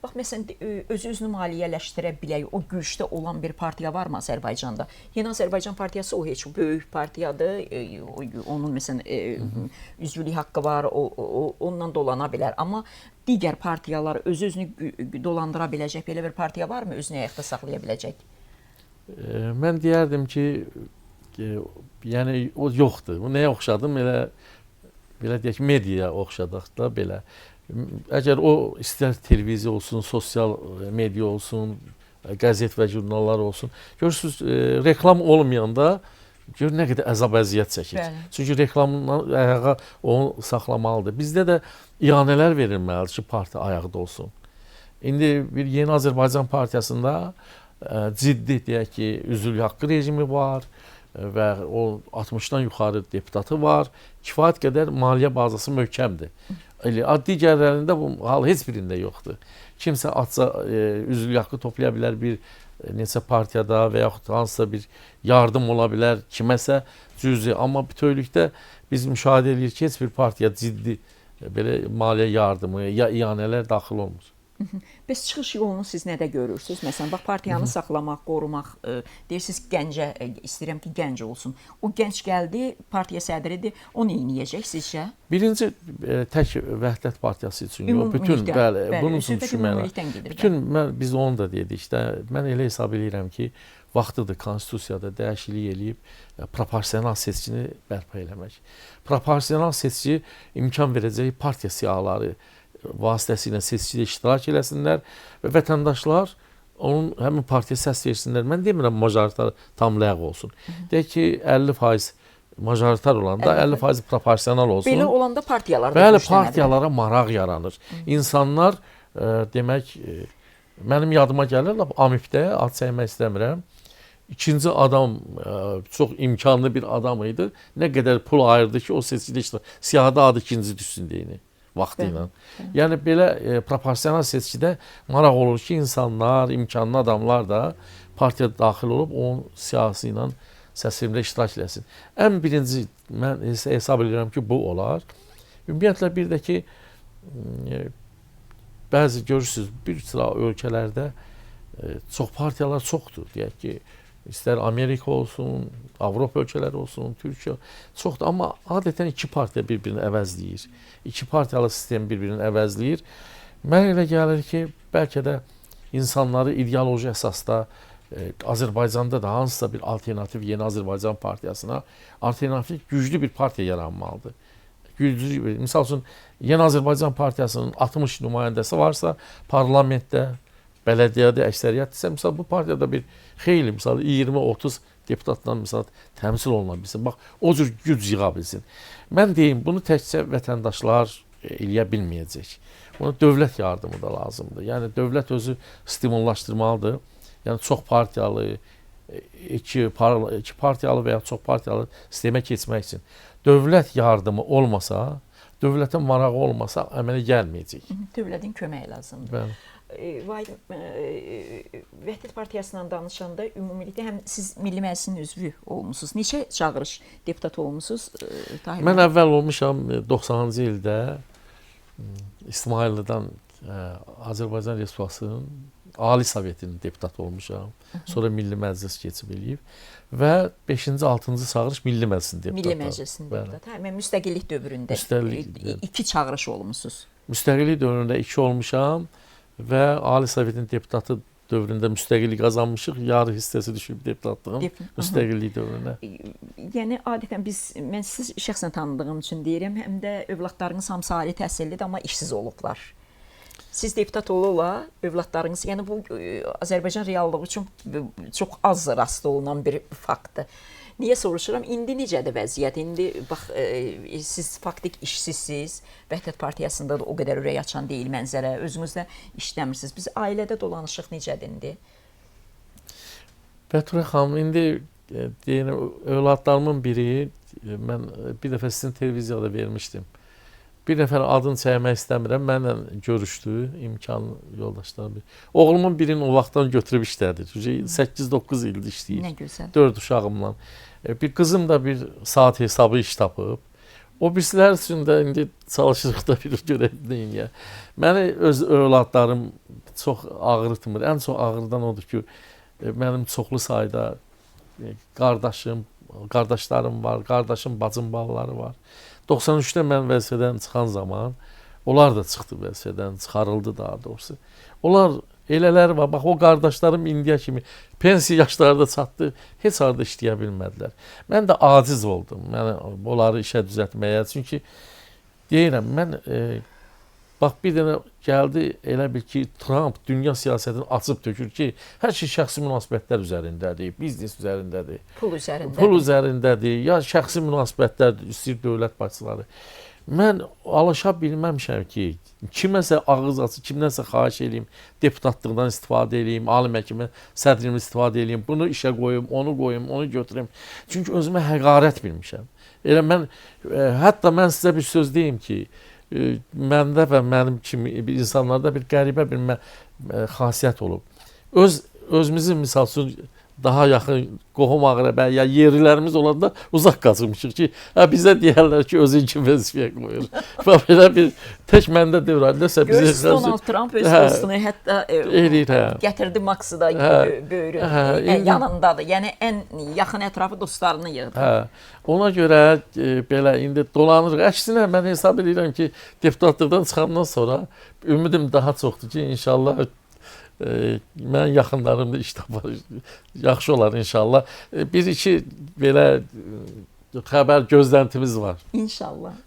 bax məsələn özünü maliyyələşdirə bilək, o gücdə olan bir partiya varmı Azərbaycanda? Yeni Azərbaycan partiyası o heç böyük partiyadır. Onun məsələn üzvlük haqqı var, onunla dolana bilər. Amma digər partiyalar özünü dolandıra biləcək belə bir partiya varmı? Özünü ayaqda saxlaya biləcək? Mən deyərdim ki, yəni o yoxdur. Bu nəyə oxşadım? Belə deyək, mediaya oxşadaq da belə. Əgər o istər televiziya olsun, sosial media olsun, qəzet və jurnallar olsun. Görürsünüz, reklam olmayanda gör nə qədər əzab-əziyyət çəkir. Bəli. Çünki reklamdan ayağa onu saxlamalıdır. Bizdə də iyanələr verilməlidir ki, partiya ayaqda olsun. İndi bir Yeni Azərbaycan Partiyasında ciddi deyək ki, üzvlük haqqı rejimi var və o 60-dan yuxarı deputatı var. Kifayət qədər maliyyə bazası möhkəmdir. Digərlərində bu hal heç birində yoxdur. Kimsə atsa üzvlük haqqı toplaya bilər bir neçə partiyada və yaxud hansısa bir yardım ola bilər kiməsə cüzi. Amma bütövlükdə biz müşahidə edirik ki, heç bir partiya ciddi belə maliyyə yardımı ya iyanələr daxil olmur. Bəs çıxış yolunu siz nədə görürsünüz? Məsələn, bax partiyanı saxlamaq, qorumaq, deyirsiniz gəncə, istəyirəm ki, gənc olsun. O gənc gəldi, partiya sədridir, o nə edəcək sizcə? Birinci tək Vəhdət Partiyası üçün yox, bütün bunun üçün düşünməliyik. Biz onu da dedik də, mən elə hesab edirəm ki, vaxtıdır konstitusiyada dəyişiklik eləyib proporsional seçkini bərpa eləmək. Proporsional seçki imkan verəcək partiya siyahıları vasitəsilə seçkidə iştirak eləsinlər və vətəndaşlar onun həmin partiyaya səs versinlər. Mən demirəm majoritar tam ləğv olsun. Deyək ki, 50% majoritar olanda 50% proporsional olsun. Belə olanda partiyalar da bəli, partiyalara maraq yaranır. İnsanlar demək, mənim yadıma gəlir, AMİP-də ad çəkmək istəmirəm. İkinci adam çox imkanlı bir adam idi. Nə qədər pul ayırdı ki, o seçkidə iştirak. Siyahıda adı ikinci düşsün deyini. Vaxtı ilə. Yəni belə proporsional seçkidə maraq olur ki, insanlar, imkanlı adamlar da partiyaya daxil olub onun siyasi ilə səsvermdə iştirak eləsin. Ən birinci mən hesab edirəm ki, bu olar. Ümumiyyətlə bir də ki, bəzi görürsünüz, bir sıra ölkələrdə çox partiyalar çoxdur. Deyək ki, İstər Amerika olsun, Avropa ölkələri olsun, Türkiyə çoxdur. Amma adətən iki partiya bir-birini əvəzləyir. İki partiyalı sistem bir-birini əvəzləyir. Mənə elə gəlir ki, bəlkə də insanları ideoloji əsasda Azərbaycanda da hansısa bir alternativ Yeni Azərbaycan Partiyasına alternativ güclü bir partiya yaranmalıdır. Güclü bir, misal üçün Yeni Azərbaycan Partiyasının 60 nümayəndəsi varsa parlamentdə, bələdiyyədə əksəriyyətdirsə, misal bu partiyada bir xeyli, misal 20-30 deputatdan misal təmsil oluna bilsin. Bax, o cür güc yığa bilsin. Mən deyim, bunu təkcə vətəndaşlar eləyə bilməyəcək. Buna dövlət yardımı da lazımdır. Yəni, dövlət özü stimullaşdırmalıdır. Yəni, çox partiyalı, iki partiyalı və ya çox partiyalı sistemə keçmək üçün. Dövlət yardımı olmasa, dövlətin marağı olmasa əmələ gəlməyəcək. Dövlətin köməyi lazımdır. Bəli. Vəhdət Partiyasından danışanda ümumilikdə həm siz Milli Məclisin üzvü olmusunuz. Neçə çağırış deputat olmusunuz? Mən əvvəl olmuşam 90-cı ildə İsmaillidən Azərbaycan Respublikasının Ali Sovetinin deputatı olmuşam. Sonra Milli Məclis keçib eləyib və 5-ci, 6-cı çağırış Milli Məclisin deputatı. Milli Məclisin deputatı. Həmin müstəqillik dövründə iki çağırış olmusunuz. Müstəqillik dövründə 2 olmuşam. Və Ali Sovetin deputatı dövründə müstəqillik qazanmışıq. Yarı hissəsi düşüb deputatlığın müstəqillik dövrünə. Yəni, adətən mən sizi şəxsən tanıdığım üçün deyirəm, həm də övladlarınız hamısı ali təhsillidir, amma işsiz olublar. Siz deputat ola, övladlarınız, yəni bu Azərbaycan reallığı üçün çox az rast olunan bir faktdır. Niyə soruşuram? İndi necədir vəziyyət? İndi bax, siz faktik işsizsiniz. Vəhdət Partiyasında da o qədər ürək açan deyil mənzərə. Özünüz də işləmirsiniz. Biz ailədə dolanışıq necədir indi? Bəturə xanım, indi deyirəm, övladlarımın biri, mən bir dəfə sizin televiziyada vermişdim. Bir nəfər adını çəkmək istəmirəm, mənlə görüşdü, imkan yoldaşlarım. Oğlumun birini o vaxtdan götürüb işlədir. 8-9 ildir işləyir. Nə gözəl. 4 uşağımla. Bir qızım da bir saat hesabı iş tapıb. O birisilər üçün də indi çalışırıq da bir görəyim ya. Məni öz övladlarım çox ağrıtmır. Ən çox ağrıdan odur ki, mənim çoxlu sayda qardaşlarım var, qardaşım, bacım balaları var. 93-də mən vəzifədən çıxan zaman onlar da çıxdı vəzifədən, çıxarıldı daha doğrusu. Onlar elələri var. Bax o qardaşlarım indiyə kimi pensiya yaşlarında çatdı, heç harda işləyə bilmədilər. Mən də aciz oldum. Mən onları işə düzəltməyə. Çünki deyirəm mən bax bir dənə gəldi elə bil ki Trump dünya siyasətini açıb tökür ki, hər şey şəxsi münasibətlər üzərindədir, biznes üzərindədir. Pul üzərindədir, ya şəxsi münasibətlərdir, istəyir dövlət başçıları. Mən alışa bilməmişəm ki, kiməsə ağız açıb, kimdənsə xahiş eləyim, deputatlıqdan istifadə eləyim, ali məhkəmə sədrini istifadə eləyim, bunu işə qoyum, onu götürüm. Çünki özümə həqarət bilmişəm. Elə mən, hətta mən sizə bir söz deyim ki, məndə və mənim kimi insanlarda bir qəribə bir xasiyyət olub. Özümüzün misal üçün daha yaxın qohum əqrəbə ya yerlilərimiz olanda uzaq qaçmışıq ki, bizə deyərlər ki, özün kimi vəzifəyə qoyur. Və belə bir tək məndə deyir, nəsə bizə görürsünüz Donald Trump öz dostunu hətta gətirdi Maksı da böyrü yanındadır. Yəni ən yaxın ətrafı dostlarını yığdı. Ona görə belə indi dolanırıq. Əksinə mən hesab edirəm ki, deputatlıqdan çıxandan sonra ümidim daha çoxdur ki, inşallah mən yaxınlarımda iş tapar, yaxşı olar inşallah. Bir-iki belə xəbər gözləntimiz var. İnşallah.